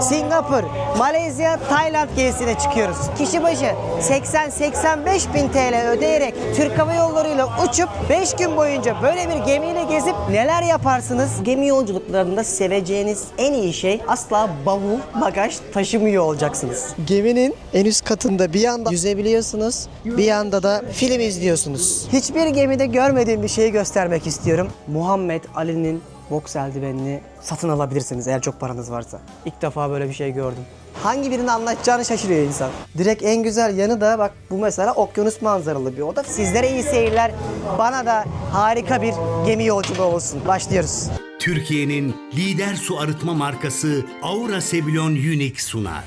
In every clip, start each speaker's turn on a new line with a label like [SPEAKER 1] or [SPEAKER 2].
[SPEAKER 1] Singapur, Malezya, Tayland gezisine çıkıyoruz. Kişi başı 80-85 bin TL ödeyerek Türk Hava Yolları'yla uçup 5 gün boyunca böyle bir gemiyle gezip neler yaparsınız? Gemi yolculuklarında seveceğiniz en iyi şey asla bavul, bagaj taşımıyor olacaksınız. Geminin en üst katında bir yanda yüzebiliyorsunuz, bir yanda da film izliyorsunuz. Hiçbir gemide görmediğim bir şeyi göstermek istiyorum. Muhammed Ali'nin boks eldivenini satın alabilirsiniz eğer çok paranız varsa. İlk defa böyle bir şey gördüm. Hangi birini anlatacağını şaşırıyor insan. Direkt en güzel yanı da bak bu mesela okyanus manzaralı bir oda. Sizlere iyi seyirler. Bana da harika bir gemi yolculuğu olsun. Başlıyoruz.
[SPEAKER 2] Türkiye'nin lider su arıtma markası Aura Sebilon Unique sunar.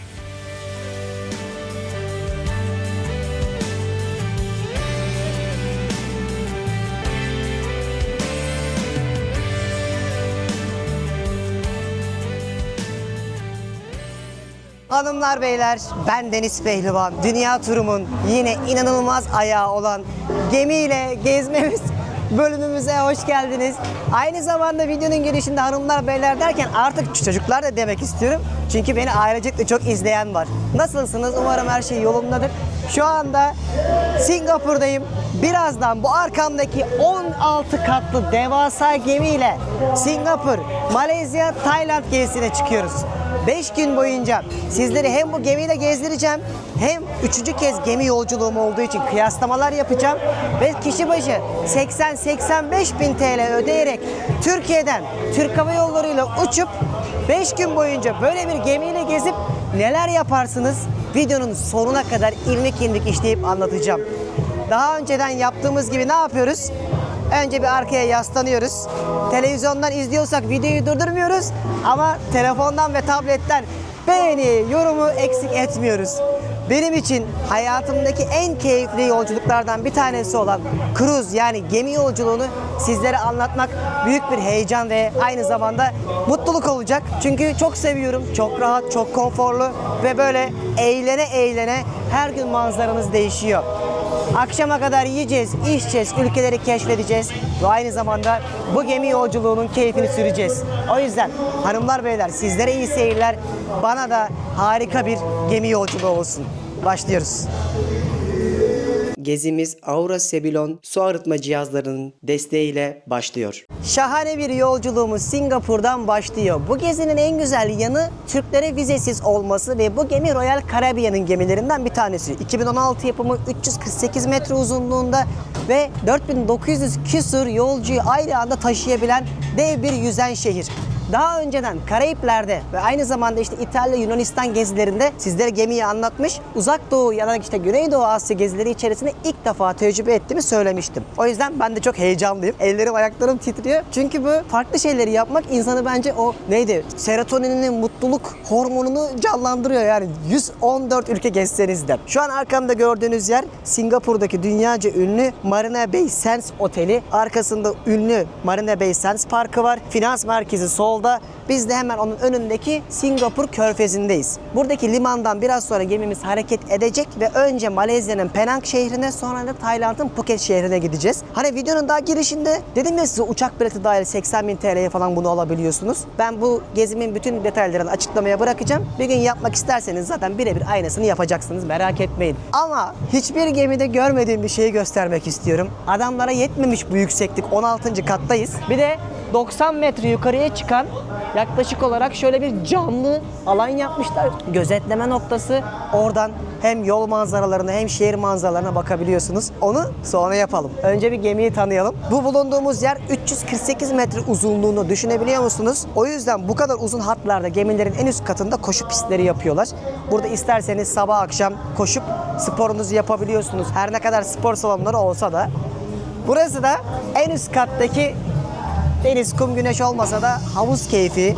[SPEAKER 1] Hanımlar beyler, ben Deniz Pehlivan. Dünya turumun yine inanılmaz ayağı olan gemiyle gezmemiz bölümümüze hoş geldiniz. Aynı zamanda videonun girişinde hanımlar beyler derken artık çocuklar da demek istiyorum. Çünkü beni ailecekle çok izleyen var. Nasılsınız? Umarım her şey yolundadır. Şu anda Singapur'dayım. Birazdan bu arkamdaki 16 katlı devasa gemiyle Singapur, Malezya, Tayland gezisine çıkıyoruz. 5 gün boyunca sizleri hem bu gemiyle gezdireceğim hem 3. kez gemi yolculuğum olduğu için kıyaslamalar yapacağım ve kişi başı 80-85 bin TL ödeyerek Türkiye'den Türk Hava Yolları'yla uçup 5 gün boyunca böyle bir gemiyle gezip neler yaparsınız videonun sonuna kadar ilmik ilmik işleyip anlatacağım. Daha önceden yaptığımız gibi ne yapıyoruz? Önce bir arkaya yaslanıyoruz. Televizyondan izliyorsak videoyu durdurmuyoruz ama telefondan ve tabletten beğeni, yorumu eksik etmiyoruz. Benim için hayatımdaki en keyifli yolculuklardan bir tanesi olan cruise yani gemi yolculuğunu sizlere anlatmak büyük bir heyecan ve aynı zamanda mutluluk olacak. Çünkü çok seviyorum, çok rahat, çok konforlu ve böyle eğlene eğlene her gün manzaranız değişiyor. Akşama kadar yiyeceğiz, içeceğiz, ülkeleri keşfedeceğiz ve aynı zamanda bu gemi yolculuğunun keyfini süreceğiz. O yüzden hanımlar beyler sizlere iyi seyirler, bana da harika bir gemi yolculuğu olsun. Başlıyoruz. Gezimiz Aura Sebilon su arıtma cihazlarının desteğiyle başlıyor. Şahane bir yolculuğumuz Singapur'dan başlıyor. Bu gezinin en güzel yanı Türklere vizesiz olması ve bu gemi Royal Caribbean'ın gemilerinden bir tanesi. 2016 yapımı 348 metre uzunluğunda ve 4900 küsur yolcuyu aynı anda taşıyabilen dev bir yüzen şehir. Daha önceden Karayipler'de ve aynı zamanda işte İtalya, Yunanistan gezilerinde sizlere gemiyi anlatmış. Uzak Doğu ya da işte Güneydoğu Asya gezileri içerisinde ilk defa tecrübe ettiğimi söylemiştim. O yüzden ben de çok heyecanlıyım. Ellerim, ayaklarım titriyor. Çünkü bu farklı şeyleri yapmak insanı bence serotonininin, mutluluk hormonunu canlandırıyor yani 114 ülke gezseniz de. Şu an arkamda gördüğünüz yer Singapur'daki dünyaca ünlü Marina Bay Sands Oteli. Arkasında ünlü Marina Bay Sands Parkı var. Finans merkezi solda. Biz de hemen onun önündeki Singapur Körfezi'ndeyiz. Buradaki limandan biraz sonra gemimiz hareket edecek ve önce Malezya'nın Penang şehrine sonra da Tayland'ın Phuket şehrine gideceğiz. Hani videonun daha girişinde dedim ya size uçak bileti dahil 80 bin TL'ye falan bunu alabiliyorsunuz. Ben bu gezimin bütün detaylarını açıklamaya bırakacağım. Bir gün yapmak isterseniz zaten birebir aynısını yapacaksınız, merak etmeyin. Ama hiçbir gemide görmediğim bir şeyi göstermek istiyorum. Adamlara yetmemiş bu yükseklik, 16. kattayız. Bir de 90 metre yukarıya çıkan yaklaşık olarak şöyle bir camlı alan yapmışlar. Gözetleme noktası. Oradan hem yol manzaralarına hem şehir manzaralarına bakabiliyorsunuz. Onu sonra yapalım. Önce bir gemiyi tanıyalım. Bu bulunduğumuz yer 348 metre uzunluğunu düşünebiliyor musunuz? O yüzden bu kadar uzun hatlarda gemilerin en üst katında koşu pistleri yapıyorlar. Burada isterseniz sabah akşam koşup sporunuzu yapabiliyorsunuz. Her ne kadar spor salonları olsa da. Burası da en üst kattaki deniz, kum, güneş olmasa da havuz keyfi.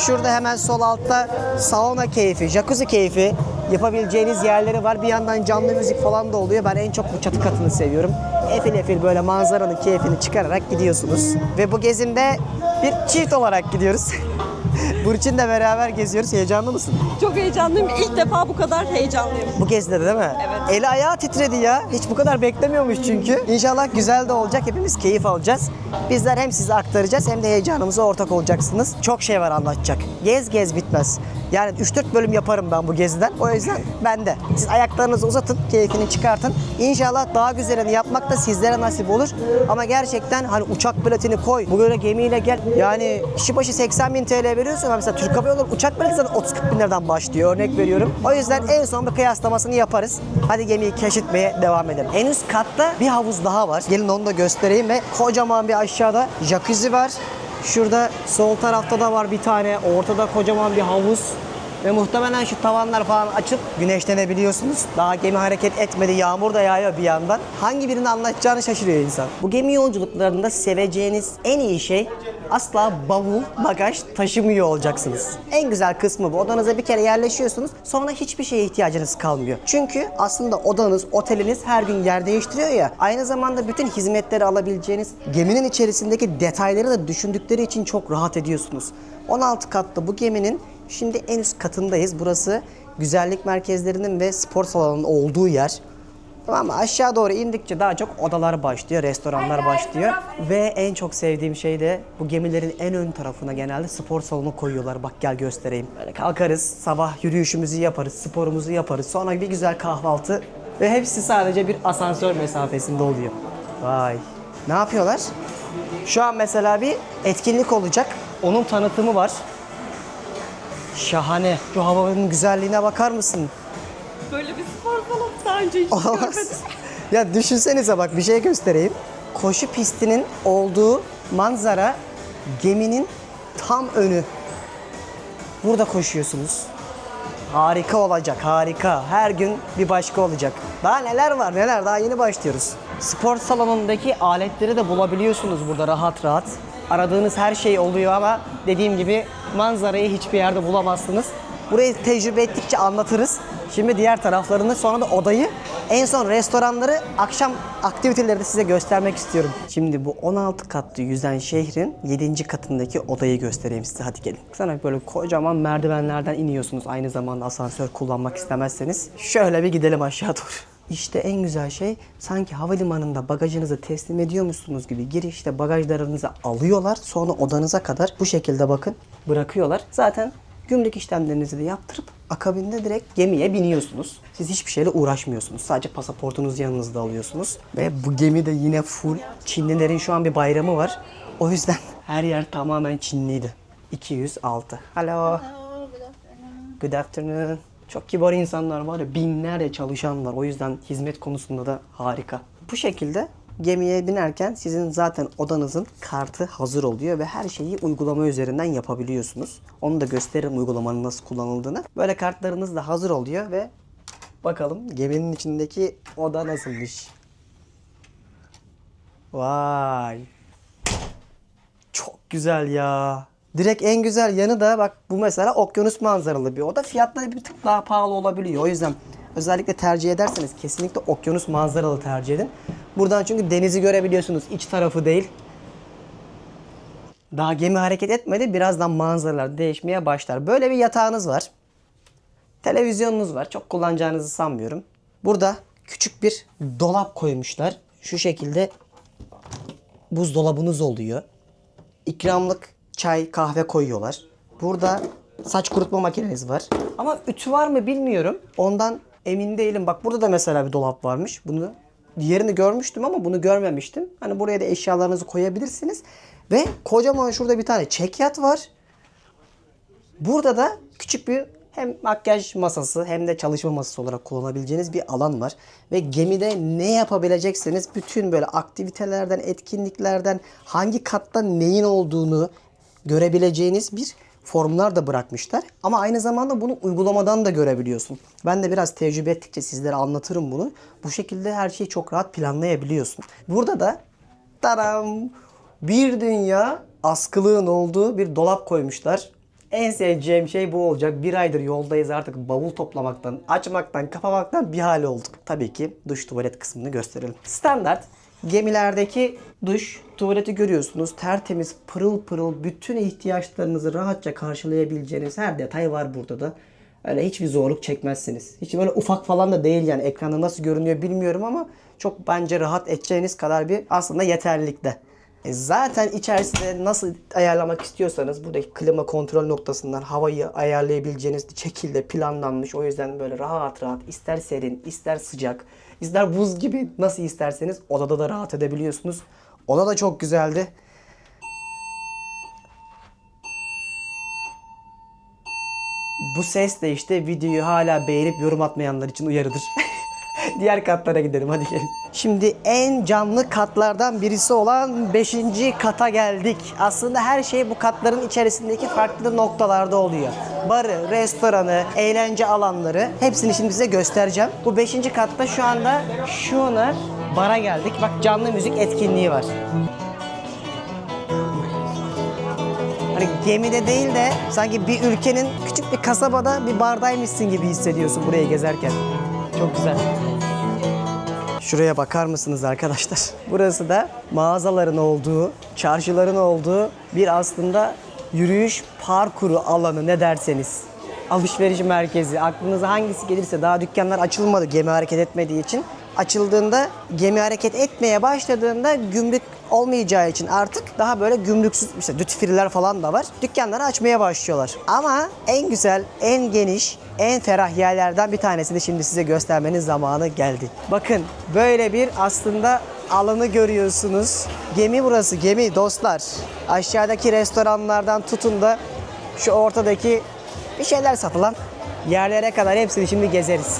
[SPEAKER 1] Şurada hemen sol altta sauna keyfi, jacuzzi keyfi yapabileceğiniz yerleri var. Bir yandan canlı müzik falan da oluyor. Ben en çok bu çatı katını seviyorum. Efil efil böyle manzaranın keyfini çıkararak gidiyorsunuz. Ve bu gezimde bir çift olarak gidiyoruz. Burçin'le beraber geziyoruz. Heyecanlı mısın?
[SPEAKER 3] Çok heyecanlıyım. İlk defa bu kadar heyecanlıyım.
[SPEAKER 1] Bu gezide de değil mi?
[SPEAKER 3] Evet.
[SPEAKER 1] Eli ayağı titredi ya. Hiç bu kadar beklemiyormuş çünkü. İnşallah güzel de olacak. Hepimiz keyif alacağız. Bizler hem size aktaracağız hem de heyecanımıza ortak olacaksınız. Çok şey var anlatacak. Gez gez bitmez. Yani 3-4 bölüm yaparım ben bu geziden. O yüzden ben de. Siz ayaklarınızı uzatın, keyfini çıkartın. İnşallah daha güzelini yapmak da sizlere nasip olur. Ama gerçekten hani uçak biletini koy, bu böyle gemiyle gel. Yani kişi başı 80.000 TL veriyorsun. Mesela Türk Hava Yolları uçak bileti zaten 30-40 bin liradan başlıyor. Örnek veriyorum. O yüzden en son bir kıyaslamasını yaparız. Hadi gemiyi keşfetmeye devam edelim. En üst katta bir havuz daha var. Gelin onu da göstereyim ve kocaman bir aşağıda jacuzzi var. Şurada sol tarafta da var bir tane. Ortada kocaman bir havuz. Ve muhtemelen şu tavanlar falan açıp güneşlenebiliyorsunuz. Daha gemi hareket etmedi. Yağmur da yağıyor bir yandan. Hangi birini anlatacağını şaşırıyor insan. Bu gemi yolculuklarında seveceğiniz en iyi şey asla bavul, bagaj taşımıyor olacaksınız. En güzel kısmı bu. Odanıza bir kere yerleşiyorsunuz. Sonra hiçbir şeye ihtiyacınız kalmıyor. Çünkü aslında odanız, oteliniz her gün yer değiştiriyor ya. Aynı zamanda bütün hizmetleri alabileceğiniz, geminin içerisindeki detayları da düşündükleri için çok rahat ediyorsunuz. 16 katlı bu geminin şimdi en üst katındayız. Burası güzellik merkezlerinin ve spor salonunun olduğu yer. Tamam mı? Aşağı doğru indikçe daha çok odalar başlıyor, restoranlar başlıyor. Ve en çok sevdiğim şey de bu gemilerin en ön tarafına genelde spor salonu koyuyorlar. Bak gel göstereyim. Böyle kalkarız, sabah yürüyüşümüzü yaparız, sporumuzu yaparız. Sonra bir güzel kahvaltı ve hepsi sadece bir asansör mesafesinde oluyor. Vay. Ne yapıyorlar? Şu an mesela bir etkinlik olacak. Onun tanıtımı var. Şahane. Şu havanın güzelliğine bakar mısın?
[SPEAKER 3] Böyle bir spor salonu daha önce hiç
[SPEAKER 1] Olamaz.
[SPEAKER 3] görmedim.
[SPEAKER 1] Ya düşünsenize bak bir şey göstereyim. Koşu pistinin olduğu manzara geminin tam önü. Burada koşuyorsunuz. Harika olacak, harika. Her gün bir başka olacak. Daha neler var, neler. Daha yeni başlıyoruz. Spor salonundaki aletleri de bulabiliyorsunuz burada rahat rahat. Aradığınız her şey oluyor ama dediğim gibi manzarayı hiçbir yerde bulamazsınız. Burayı tecrübe ettikçe anlatırız. Şimdi diğer taraflarını, sonra da odayı, en son restoranları, akşam aktiviteleri de size göstermek istiyorum. Şimdi bu 16 katlı yüzen şehrin 7. katındaki odayı göstereyim size. Hadi gelin. Sana böyle kocaman merdivenlerden iniyorsunuz aynı zamanda asansör kullanmak istemezseniz. Şöyle bir gidelim aşağı doğru. İşte en güzel şey, sanki havalimanında bagajınızı teslim ediyormuşsunuz gibi girişte bagajlarınızı alıyorlar. Sonra odanıza kadar bu şekilde bakın bırakıyorlar. Zaten gümrük işlemlerinizi de yaptırıp akabinde direkt gemiye biniyorsunuz. Siz hiçbir şeyle uğraşmıyorsunuz. Sadece pasaportunuzu yanınızda alıyorsunuz. Ve bu gemi de yine full. Çinlilerin şu an bir bayramı var. O yüzden her yer tamamen Çinliydi. 206. Hello. Good afternoon. Çok kibar insanlar var ya, binlerce çalışan var. O yüzden hizmet konusunda da harika. Bu şekilde gemiye binerken sizin zaten odanızın kartı hazır oluyor ve her şeyi uygulama üzerinden yapabiliyorsunuz. Onu da gösteririm uygulamanın nasıl kullanıldığını. Böyle kartlarınız da hazır oluyor ve bakalım geminin içindeki oda nasılmış. Vay. Çok güzel ya. Direkt en güzel yanı da bak bu mesela okyanus manzaralı bir oda. Fiyatları bir tık daha pahalı olabiliyor. O yüzden özellikle tercih ederseniz kesinlikle okyanus manzaralı tercih edin. Buradan çünkü denizi görebiliyorsunuz. İç tarafı değil. Daha gemi hareket etmedi. Birazdan manzaralar değişmeye başlar. Böyle bir yatağınız var. Televizyonunuz var. Çok kullanacağınızı sanmıyorum. Burada küçük bir dolap koymuşlar. Şu şekilde buzdolabınız oluyor. İkramlık çay, kahve koyuyorlar. Burada saç kurutma makineniz var. Ama ütü var mı bilmiyorum. Ondan emin değilim. Bak burada da mesela bir dolap varmış. Bunu diğerini görmüştüm ama bunu görmemiştim. Hani buraya da eşyalarınızı koyabilirsiniz. Ve kocaman şurada bir tane çekyat var. Burada da küçük bir hem makyaj masası hem de çalışma masası olarak kullanabileceğiniz bir alan var. Ve gemide ne yapabilecekseniz bütün böyle aktivitelerden, etkinliklerden, hangi katta neyin olduğunu görebileceğiniz bir formlar da bırakmışlar. Ama aynı zamanda bunu uygulamadan da görebiliyorsun. Ben de biraz tecrübe ettikçe sizlere anlatırım bunu. Bu şekilde her şeyi çok rahat planlayabiliyorsun. Burada da taram, bir dünya askılığın olduğu bir dolap koymuşlar. En seveceğim şey bu olacak. Bir aydır yoldayız, artık bavul toplamaktan, açmaktan, kapamaktan bir hal olduk. Tabii ki duş tuvalet kısmını gösterelim. Standart Gemilerdeki duş, tuvaleti görüyorsunuz. Tertemiz, pırıl pırıl, bütün ihtiyaçlarınızı rahatça karşılayabileceğiniz her detay var burada da. Öyle hiçbir zorluk çekmezsiniz. Hiç böyle ufak falan da değil yani. Ekranda nasıl görünüyor bilmiyorum ama çok bence rahat edeceğiniz kadar bir aslında yeterlilikte. Zaten içerisinde nasıl ayarlamak istiyorsanız buradaki klima kontrol noktasından havayı ayarlayabileceğiniz şekilde planlanmış. O yüzden böyle rahat rahat ister serin, ister sıcak, ister buz gibi nasıl isterseniz odada da rahat edebiliyorsunuz. Oda da çok güzeldi. Bu ses de işte videoyu hala beğenip yorum atmayanlar için uyarıdır. Diğer katlara gidelim, hadi gelin. Şimdi en canlı katlardan birisi olan 5. kata geldik. Aslında her şey bu katların içerisindeki farklı noktalarda oluyor. Barı, restoranı, eğlence alanları hepsini şimdi size göstereceğim. Bu 5. katta şu anda Schooner bara geldik. Bak, canlı müzik etkinliği var. Hani gemide değil de sanki bir ülkenin küçük bir kasabada bir bardaymışsın gibi hissediyorsun burayı gezerken. Çok güzel. Şuraya bakar mısınız arkadaşlar? Burası da mağazaların olduğu, çarşıların olduğu bir aslında yürüyüş parkuru alanı, ne derseniz. Alışveriş merkezi, aklınıza hangisi gelirse, daha dükkanlar açılmadı gemi hareket etmediği için. Açıldığında, gemi hareket etmeye başladığında gümrük olmayacağı için artık daha böyle gümrüksüz, işte duty free'ler falan da var. Dükkanları açmaya başlıyorlar. Ama en güzel, en geniş, en ferah yerlerden bir tanesini şimdi size göstermenin zamanı geldi. Bakın, böyle bir aslında alanı görüyorsunuz. Gemi burası, gemi dostlar. Aşağıdaki restoranlardan tutun da şu ortadaki bir şeyler satılan yerlere kadar hepsini şimdi gezeriz.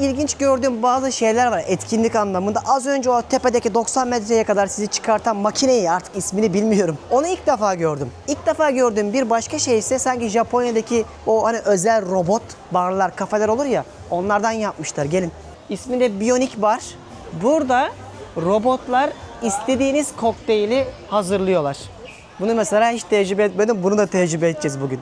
[SPEAKER 1] İlginç gördüğüm bazı şeyler var etkinlik anlamında. Az önce o tepedeki 90 metreye kadar sizi çıkartan makineyi, artık ismini bilmiyorum, onu ilk defa gördüm. İlk defa gördüğüm bir başka şey ise sanki Japonya'daki o hani özel robot barlar, kafeler olur ya, onlardan yapmışlar. Gelin. İsmi de Bionic Bar. Burada robotlar istediğiniz kokteyli hazırlıyorlar. Bunu mesela hiç tecrübe etmedim. Bunu da tecrübe edeceğiz bugün.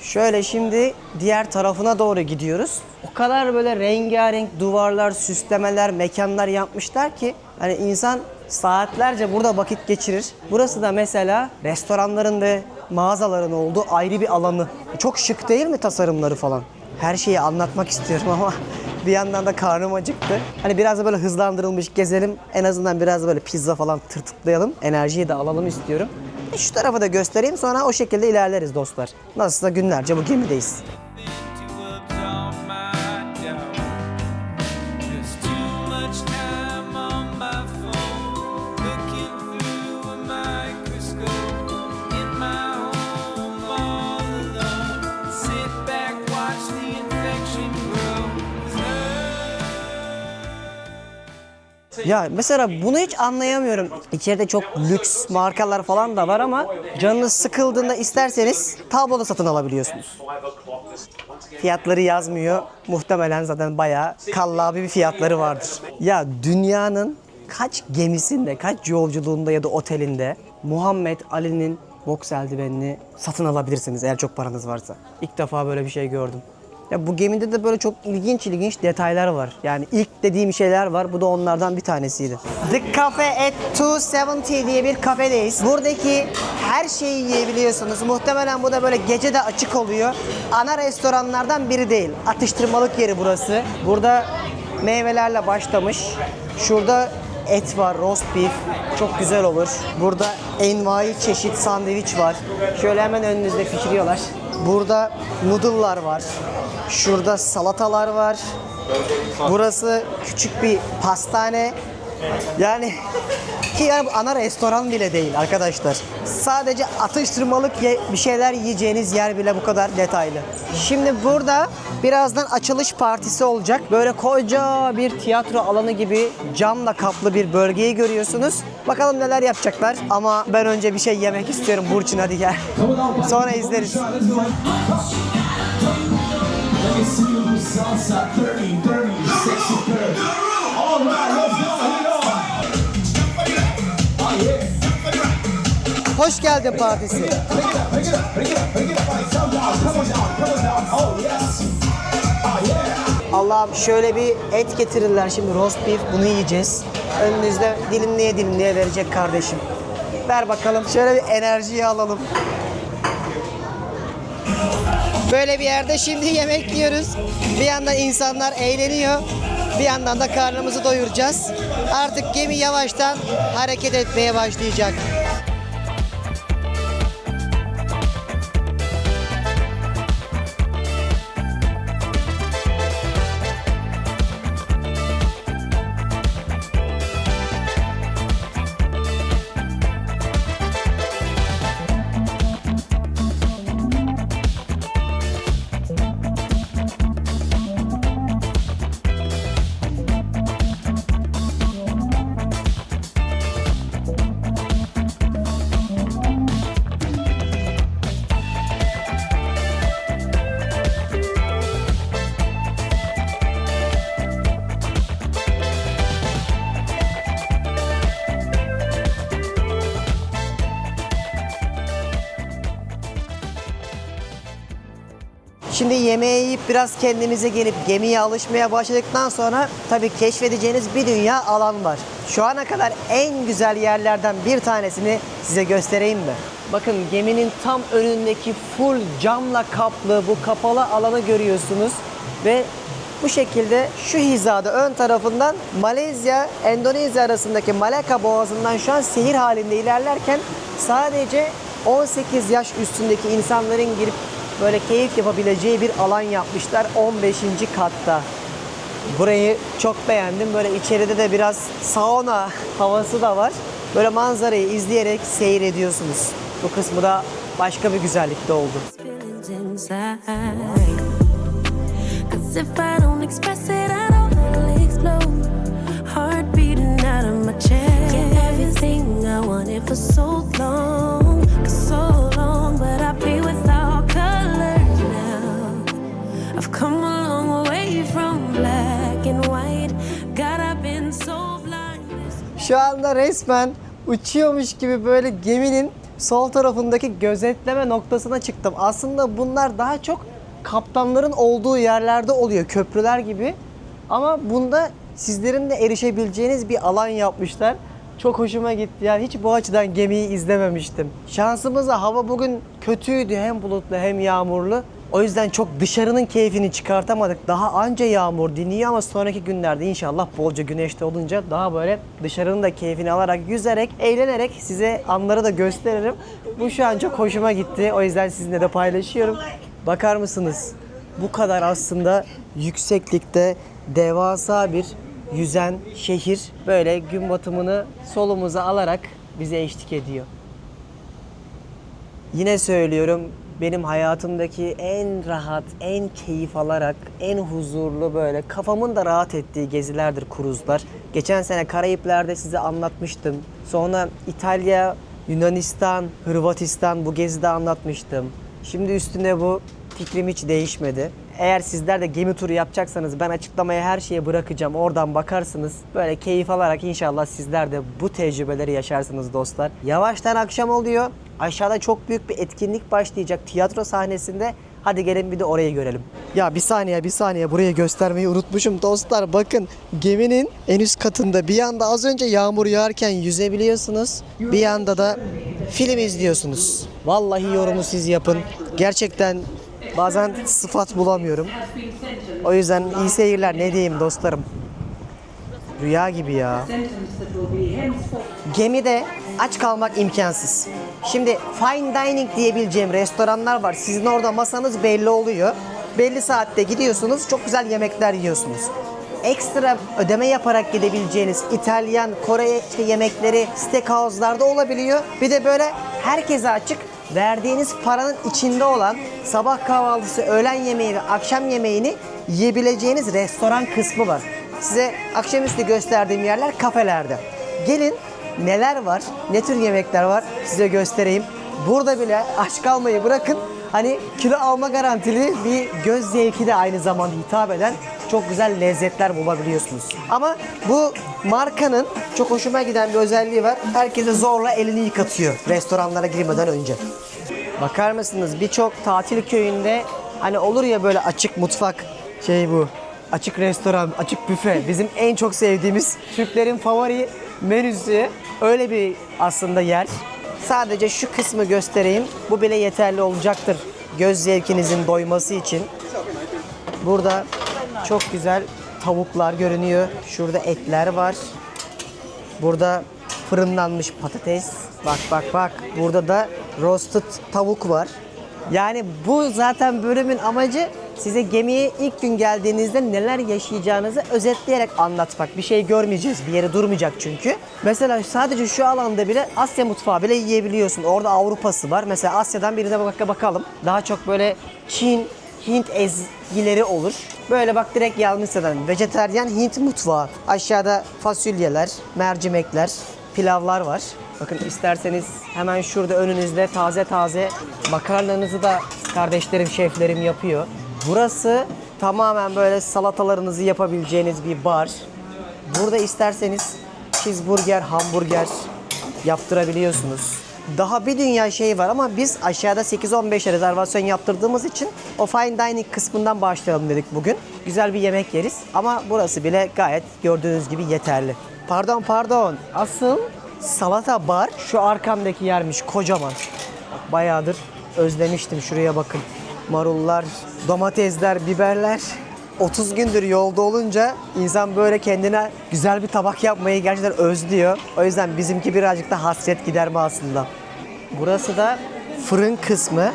[SPEAKER 1] Şöyle şimdi diğer tarafına doğru gidiyoruz. O kadar böyle rengarenk duvarlar, süslemeler, mekanlar yapmışlar ki hani insan saatlerce burada vakit geçirir. Burası da mesela restoranların ve mağazaların olduğu ayrı bir alanı. Çok şık değil mi tasarımları falan? Her şeyi anlatmak istiyorum ama bir yandan da karnım acıktı. Hani biraz da böyle hızlandırılmış gezelim. En azından biraz böyle pizza falan tırtıklayalım. Enerjiyi de alalım istiyorum. Şu tarafı da göstereyim, sonra o şekilde ilerleriz dostlar. Nasılsa günlerce bu gemideyiz. Ya mesela bunu hiç anlayamıyorum. İçeride çok lüks markalar falan da var ama canınız sıkıldığında isterseniz tabloda satın alabiliyorsunuz. Fiyatları yazmıyor. Muhtemelen zaten bayağı kallavi bir fiyatları vardır. Ya dünyanın kaç gemisinde, kaç yolculuğunda ya da otelinde Muhammed Ali'nin boks eldivenini satın alabilirsiniz eğer çok paranız varsa. İlk defa böyle bir şey gördüm. Ya bu gemide de böyle çok ilginç detaylar var. Yani ilk dediğim şeyler var. Bu da onlardan bir tanesiydi. The Cafe at 270 diye bir kafedeyiz. Buradaki her şeyi yiyebiliyorsunuz. Muhtemelen bu da böyle gece de açık oluyor. Ana restoranlardan biri değil. Atıştırmalık yeri burası. Burada meyvelerle başlamış. Şurada et var, roast beef. Çok güzel olur. Burada envai çeşit sandviç var. Şöyle hemen önünüzde pişiriyorlar. Burada noodle'lar var. Şurada salatalar var. Burası küçük bir pastane. Yani ki yani bu ana restoran bile değil arkadaşlar. Sadece atıştırmalık bir şeyler yiyeceğiniz yer bile bu kadar detaylı. Şimdi burada birazdan açılış partisi olacak. Böyle koca bir tiyatro alanı gibi camla kaplı bir bölgeyi görüyorsunuz. Bakalım neler yapacaklar. Ama ben önce bir şey yemek istiyorum. Burçin hadi gel. Sonra izleriz.
[SPEAKER 4] Let me see you do salsa, dirty, dirty, sexy girl. All right, let's go, hit it on. Oh yeah.
[SPEAKER 1] Hoş geldin partisi.
[SPEAKER 4] Pick it up, pick it up, pick it up, pick it up. Come down, come on down, come on down. Oh yes. Oh yeah.
[SPEAKER 1] Allah'ım şöyle bir et getirirler şimdi, roast beef, bunu yiyeceğiz. Önünüzde dilimliye dilimliye verecek kardeşim. Ver bakalım, şöyle bir enerjiyi alalım. Böyle bir yerde şimdi yemek yiyoruz. Bir yandan insanlar eğleniyor. Bir yandan da karnımızı doyuracağız. Artık gemi yavaştan hareket etmeye başlayacak. Şimdi yemeği yiyip biraz kendimize gelip gemiye alışmaya başladıktan sonra tabii keşfedeceğiniz bir dünya alan var. Şu ana kadar en güzel yerlerden bir tanesini size göstereyim mi? Bakın geminin tam önündeki full camla kaplı bu kapalı alanı görüyorsunuz ve bu şekilde şu hizada ön tarafından Malezya, Endonezya arasındaki Malaka Boğazı'ndan şu an seyir halinde ilerlerken sadece 18 yaş üstündeki insanların girip böyle keyif yapabileceği bir alan yapmışlar 15. katta. Burayı çok beğendim. Böyle içeride de biraz sauna havası da var. Böyle manzarayı izleyerek seyrediyorsunuz. Bu kısmı da başka bir güzellikte oldu.
[SPEAKER 5] Feelings inside. 'Cause if I don't express it, I don't really explode. Heart beating out of my chest. Get everything I wanted for so long, but I be without colors now. I've come a long way from black and white. God, I've been so blind.
[SPEAKER 1] Şu anda resmen uçuyormuş gibi böyle geminin sol tarafındaki gözetleme noktasına çıktım. Aslında bunlar daha çok kaptanların olduğu yerlerde oluyor, köprüler gibi. Ama bunda sizlerin de erişebileceğiniz bir alan yapmışlar. Çok hoşuma gitti. Yani hiç bu açıdan gemiyi izlememiştim. Şansımıza hava bugün kötüydü. Hem bulutlu hem yağmurlu. O yüzden çok dışarının keyfini çıkartamadık. Daha anca yağmur diniyor ama sonraki günlerde inşallah bolca güneşte olunca daha böyle dışarının da keyfini alarak, yüzerek, eğlenerek size anları da gösteririm. Bu şu an çok hoşuma gitti. O yüzden sizinle de paylaşıyorum. Bakar mısınız? Bu kadar aslında yükseklikte devasa bir yüzen şehir böyle gün batımını solumuza alarak bize eşlik ediyor. Yine söylüyorum, benim hayatımdaki en rahat, en keyif alarak, en huzurlu böyle kafamın da rahat ettiği gezilerdir kruzlar. Geçen sene Karayipler'de size anlatmıştım. Sonra İtalya, Yunanistan, Hırvatistan bu gezide anlatmıştım. Şimdi üstüne bu fikrim hiç değişmedi. Eğer sizler de gemi turu yapacaksanız ben açıklamaya her şeyi bırakacağım. Oradan bakarsınız. Böyle keyif alarak inşallah sizler de bu tecrübeleri yaşarsınız dostlar. Yavaştan akşam oluyor. Aşağıda çok büyük bir etkinlik başlayacak tiyatro sahnesinde. Hadi gelin bir de orayı görelim. Ya bir saniye burayı göstermeyi unutmuşum dostlar. Bakın geminin en üst katında bir yanda az önce yağmur yağarken yüzebiliyorsunuz. Bir yanda da film izliyorsunuz. Vallahi yorumu siz yapın. Gerçekten bazen sıfat bulamıyorum. O yüzden iyi seyirler, ne diyeyim dostlarım. Rüya gibi ya. Gemide aç kalmak imkansız. Şimdi fine dining diyebileceğim restoranlar var. Sizin orada masanız belli oluyor. Belli saatte gidiyorsunuz, çok güzel yemekler yiyorsunuz. ekstra ödeme yaparak gidebileceğiniz İtalyan, Kore yemekleri steakhouse'larda olabiliyor. Bir de böyle herkese açık, verdiğiniz paranın içinde olan sabah kahvaltısı, öğlen yemeği ve akşam yemeğini yiyebileceğiniz restoran kısmı var. Size akşamüstü gösterdiğim yerler kafelerde. Gelin neler var, ne tür yemekler var size göstereyim. Burada bile aç kalmayı bırakın. Hani kilo alma garantili bir göz zevki de aynı zamanda hitap eden çok güzel lezzetler bulabiliyorsunuz. Ama bu markanın çok hoşuma giden bir özelliği var. Herkese zorla elini yıkatıyor restoranlara girmeden önce. Bakar mısınız, birçok tatil köyünde hani olur ya böyle açık mutfak bu. Açık restoran, açık büfe. Bizim en çok sevdiğimiz Türklerin favori menüsü. Öyle bir aslında yer. Sadece şu kısmı göstereyim. Bu bile yeterli olacaktır göz zevkinizin doyması için. Burada çok güzel tavuklar görünüyor. Şurada etler var. Burada fırınlanmış patates. Bak. Burada da roasted tavuk var. Yani bu zaten bölümün amacı size gemiye ilk gün geldiğinizde neler yaşayacağınızı özetleyerek anlatmak. Bir şey görmeyeceğiz, bir yere durmayacak çünkü. Mesela sadece şu alanda bile Asya mutfağı bile yiyebiliyorsun. Orada Avrupa'sı var. Mesela Asya'dan birine bakalım. Daha çok böyle Çin, Hint ezgileri olur. Böyle bak direkt yazmışsın. Vejetaryen Hint mutfağı. Aşağıda fasulyeler, mercimekler, pilavlar var. Bakın isterseniz hemen şurada önünüzde taze makarnanızı da kardeşlerim, şeflerim yapıyor. Burası tamamen böyle salatalarınızı yapabileceğiniz bir bar. Burada isterseniz cheeseburger, hamburger yaptırabiliyorsunuz. Daha bir dünya şey var ama biz aşağıda 8-15'e rezervasyon yaptırdığımız için o fine dining kısmından başlayalım dedik bugün. Güzel bir yemek yeriz ama burası bile gayet gördüğünüz gibi yeterli. Pardon. Asıl salata bar şu arkamdaki yermiş, kocaman. Bayağıdır özlemiştim, şuraya bakın. Marullar, domatesler, biberler. 30 gündür yolda olunca insan böyle kendine güzel bir tabak yapmayı gerçekten özlüyor. O yüzden bizimki birazcık da hasret giderme aslında. Burası da fırın kısmı.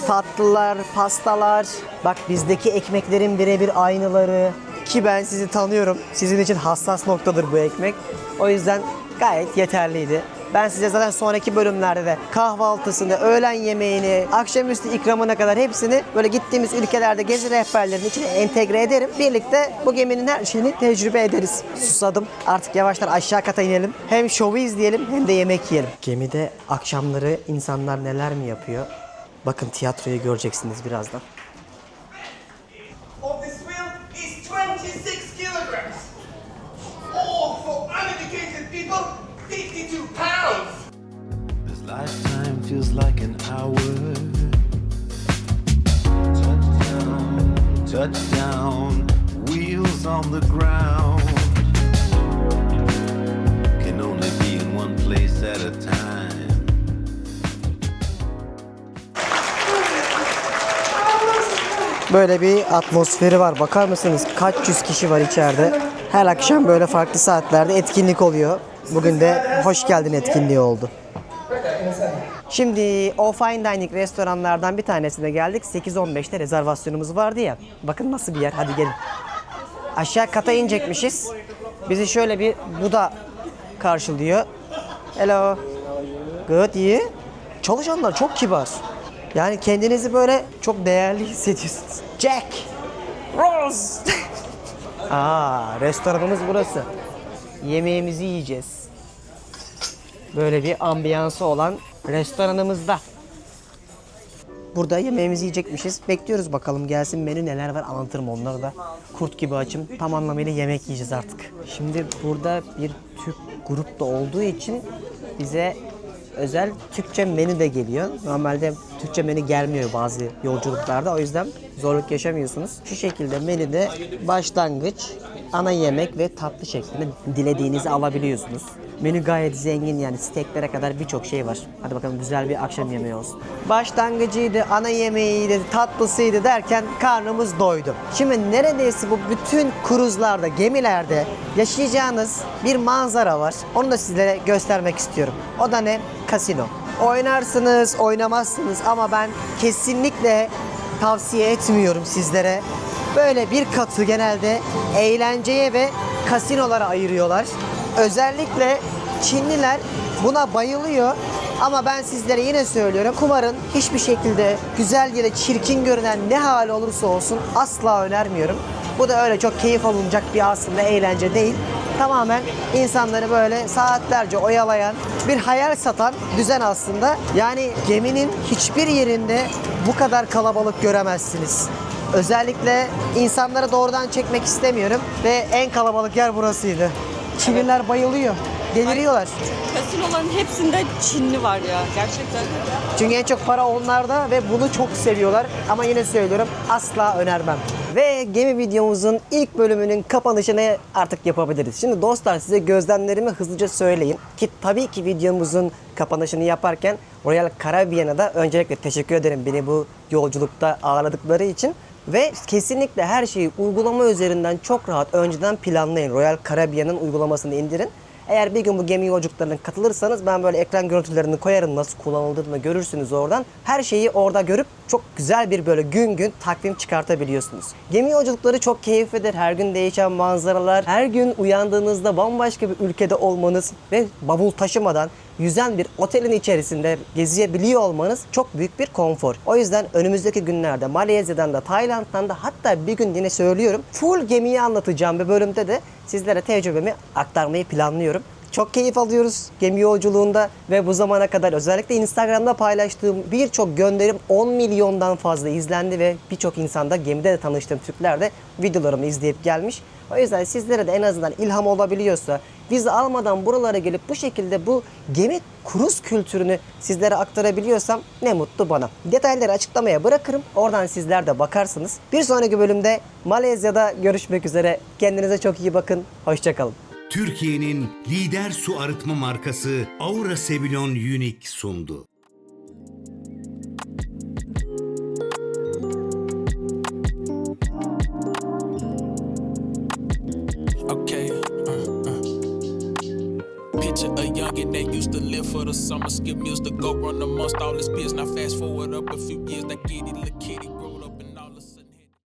[SPEAKER 1] Tatlılar, pastalar. Bak bizdeki ekmeklerin birebir aynıları. Ki ben sizi tanıyorum. Sizin için hassas noktadır bu ekmek. O yüzden gayet yeterliydi. Ben size zaten sonraki bölümlerde de kahvaltısını, öğlen yemeğini, akşamüstü ikramına kadar hepsini böyle gittiğimiz ülkelerde gezi rehberlerinin içine entegre ederim. Birlikte bu geminin her şeyini tecrübe ederiz. Susadım. Artık yavaştan aşağı kata inelim. Hem şovu izleyelim hem de yemek yiyelim. Gemide akşamları insanlar neler mi yapıyor? Bakın tiyatroyu göreceksiniz birazdan.
[SPEAKER 6] Of this film is 26 kilograms. Or for uneducated people, 52 pounds.
[SPEAKER 7] This lifetime feels like an hour. Touchdown, wheels on the ground. Can only be in one place at a time.
[SPEAKER 1] Böyle bir atmosferi var. Bakar mısınız? Kaç yüz kişi var içeride. Her akşam böyle farklı saatlerde etkinlik oluyor. Bugün de hoş geldin etkinliği oldu. Şimdi o fine dining restoranlardan bir tanesine geldik. 8-15'te rezervasyonumuz vardı ya. Bakın nasıl bir yer. Hadi gelin. Aşağı kata inecekmişiz. Bizi şöyle bir Buda karşılıyor. Hello. Good, iyi. Çalışanlar çok kibar. Yani kendinizi böyle çok değerli hissediyorsunuz. Jack. Rose. Restoranımız burası. Yemeğimizi yiyeceğiz. Böyle bir ambiyansı olan restoranımızda. Burada yemeğimizi yiyecekmişiz. Bekliyoruz bakalım gelsin menü neler var, anlatırım onları da. Kurt gibi açım. Tam anlamıyla yemek yiyeceğiz artık. Şimdi burada bir Türk grup da olduğu için bize özel Türkçe menü de geliyor. Normalde Türkçe menü gelmiyor bazı yolculuklarda. O yüzden zorluk yaşamıyorsunuz. Şu şekilde menüde başlangıç, ana yemek ve tatlı şeklinde dilediğinizi alabiliyorsunuz. Menü gayet zengin, yani steaklere kadar birçok şey var. Hadi bakalım güzel bir akşam yemeği olsun. Başlangıcıydı, ana yemeğiydi, tatlısıydı derken karnımız doydu. Şimdi neredeyse bu bütün kruzlarda, gemilerde yaşayacağınız bir manzara var. Onu da sizlere göstermek istiyorum. O da ne? Kasino. Oynarsınız, oynamazsınız ama ben kesinlikle tavsiye etmiyorum sizlere. Böyle bir katı genelde eğlenceye ve kasinolara ayırıyorlar. Özellikle Çinliler buna bayılıyor. Ama ben sizlere yine söylüyorum, kumarın hiçbir şekilde güzel ya da çirkin görünen ne hali olursa olsun asla önermiyorum. Bu da öyle çok keyif alınacak bir aslında eğlence değil. Tamamen insanları böyle saatlerce oyalayan, bir hayal satan düzen aslında. Yani geminin hiçbir yerinde bu kadar kalabalık göremezsiniz. Özellikle insanları doğrudan çekmek istemiyorum ve en kalabalık yer burasıydı. Çinliler bayılıyor, deliriyorlar.
[SPEAKER 3] Kasinoların hepsinde Çinli var ya gerçekten.
[SPEAKER 1] Çünkü en çok para onlarda ve bunu çok seviyorlar. Ama yine söylüyorum, asla önermem. Ve gemi videomuzun ilk bölümünün kapanışını artık yapabiliriz. Şimdi dostlar, size gözlemlerimi hızlıca söyleyeyim. Ki tabii ki videomuzun kapanışını yaparken Royal Caribbean'a da öncelikle teşekkür ederim beni bu yolculukta ağırladıkları için. Ve kesinlikle her şeyi uygulama üzerinden çok rahat önceden planlayın. Royal Caribbean'ın uygulamasını indirin. Eğer bir gün bu gemi yolculuklarına katılırsanız ben böyle ekran görüntülerini koyarım, nasıl kullanıldığını görürsünüz oradan. Her şeyi orada görüp çok güzel bir böyle gün gün takvim çıkartabiliyorsunuz. Gemi yolculukları çok keyiflidir. Her gün değişen manzaralar, her gün uyandığınızda bambaşka bir ülkede olmanız ve bavul taşımadan yüzen bir otelin içerisinde gezebiliyor olmanız çok büyük bir konfor. O yüzden önümüzdeki günlerde Malezya'dan da Tayland'dan da, hatta bir gün yine söylüyorum, full gemiyi anlatacağım bir bölümde de sizlere tecrübemi aktarmayı planlıyorum. Çok keyif alıyoruz gemi yolculuğunda ve bu zamana kadar özellikle Instagram'da paylaştığım birçok gönderim 10 milyondan fazla izlendi ve birçok insanda, gemide de tanıştığım Türkler de videolarımı izleyip gelmiş. O yüzden sizlere de en azından ilham olabiliyorsa, vize almadan buralara gelip bu şekilde bu gemi kruz kültürünü sizlere aktarabiliyorsam ne mutlu bana. Detayları açıklamaya bırakırım. Oradan sizler de bakarsınız. Bir sonraki bölümde Malezya'da görüşmek üzere. Kendinize çok iyi bakın. Hoşça kalın.
[SPEAKER 2] Türkiye'nin lider su arıtma markası Aura Sebilon Unique sundu.
[SPEAKER 8] Okay, Picture a youngin' that used to live for the summer, skip meals to go run amongst all this biz. Now fast forward up a few years, that giddy little kitty